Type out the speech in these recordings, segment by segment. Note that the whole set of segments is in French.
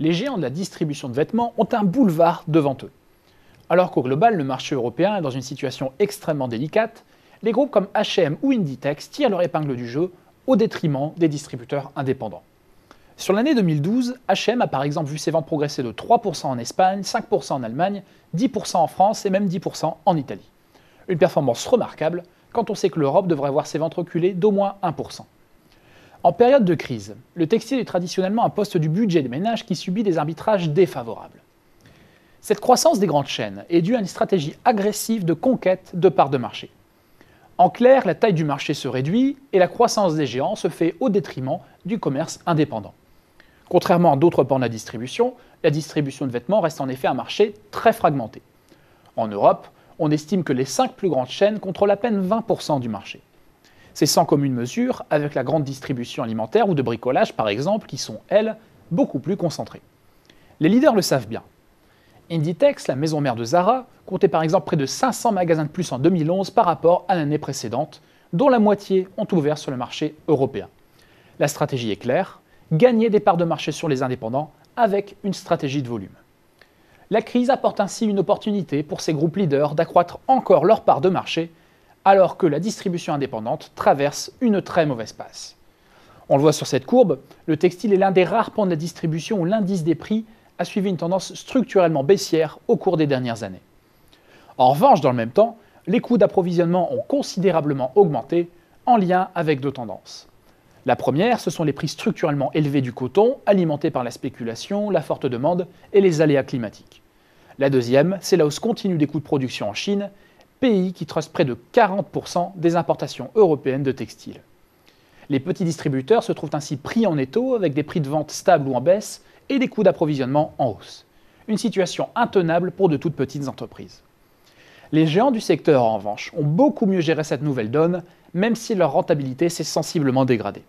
les géants de la distribution de vêtements ont un boulevard devant eux. Alors qu'au global, le marché européen est dans une situation extrêmement délicate, les groupes comme H&M ou Inditex tirent leur épingle du jeu au détriment des distributeurs indépendants. Sur l'année 2012, H&M a par exemple vu ses ventes progresser de 3% en Espagne, 5% en Allemagne, 10% en France et même 10% en Italie. Une performance remarquable quand on sait que l'Europe devrait voir ses ventes reculer d'au moins 1%. En période de crise, le textile est traditionnellement un poste du budget des ménages qui subit des arbitrages défavorables. Cette croissance des grandes chaînes est due à une stratégie agressive de conquête de parts de marché. En clair, la taille du marché se réduit et la croissance des géants se fait au détriment du commerce indépendant. Contrairement à d'autres pans de la distribution de vêtements reste en effet un marché très fragmenté. En Europe, on estime que les 5 plus grandes chaînes contrôlent à peine 20% du marché. C'est sans commune mesure avec la grande distribution alimentaire ou de bricolage par exemple, qui sont, elles, beaucoup plus concentrées. Les leaders le savent bien. Inditex, la maison mère de Zara, comptait par exemple près de 500 magasins de plus en 2011 par rapport à l'année précédente, dont la moitié ont ouvert sur le marché européen. La stratégie est claire, gagner des parts de marché sur les indépendants avec une stratégie de volume. La crise apporte ainsi une opportunité pour ces groupes leaders d'accroître encore leur part de marché, alors que la distribution indépendante traverse une très mauvaise passe. On le voit sur cette courbe, le textile est l'un des rares pans de la distribution où l'indice des prix a suivi une tendance structurellement baissière au cours des dernières années. En revanche, dans le même temps, les coûts d'approvisionnement ont considérablement augmenté en lien avec deux tendances. La première, ce sont les prix structurellement élevés du coton, alimentés par la spéculation, la forte demande et les aléas climatiques. La deuxième, c'est la hausse continue des coûts de production en Chine, pays qui truste près de 40% des importations européennes de textiles. Les petits distributeurs se trouvent ainsi pris en étau avec des prix de vente stables ou en baisse et des coûts d'approvisionnement en hausse. Une situation intenable pour de toutes petites entreprises. Les géants du secteur, en revanche, ont beaucoup mieux géré cette nouvelle donne, même si leur rentabilité s'est sensiblement dégradée.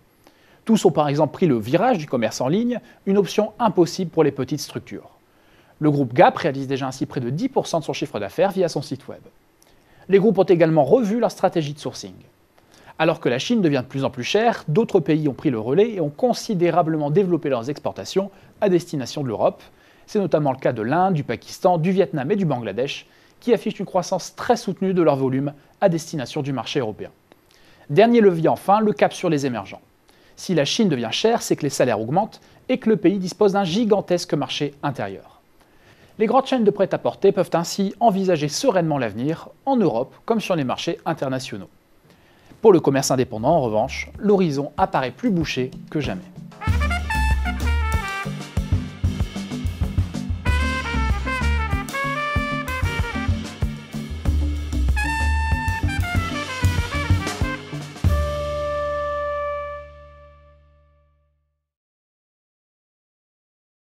Tous ont par exemple pris le virage du commerce en ligne, une option impossible pour les petites structures. Le groupe Gap réalise déjà ainsi près de 10% de son chiffre d'affaires via son site web. Les groupes ont également revu leur stratégie de sourcing. Alors que la Chine devient de plus en plus chère, d'autres pays ont pris le relais et ont considérablement développé leurs exportations à destination de l'Europe. C'est notamment le cas de l'Inde, du Pakistan, du Vietnam et du Bangladesh, qui affichent une croissance très soutenue de leur volume à destination du marché européen. Dernier levier enfin, le cap sur les émergents. Si la Chine devient chère, c'est que les salaires augmentent et que le pays dispose d'un gigantesque marché intérieur. Les grandes chaînes de prêt-à-porter peuvent ainsi envisager sereinement l'avenir, en Europe comme sur les marchés internationaux. Pour le commerce indépendant, en revanche, l'horizon apparaît plus bouché que jamais.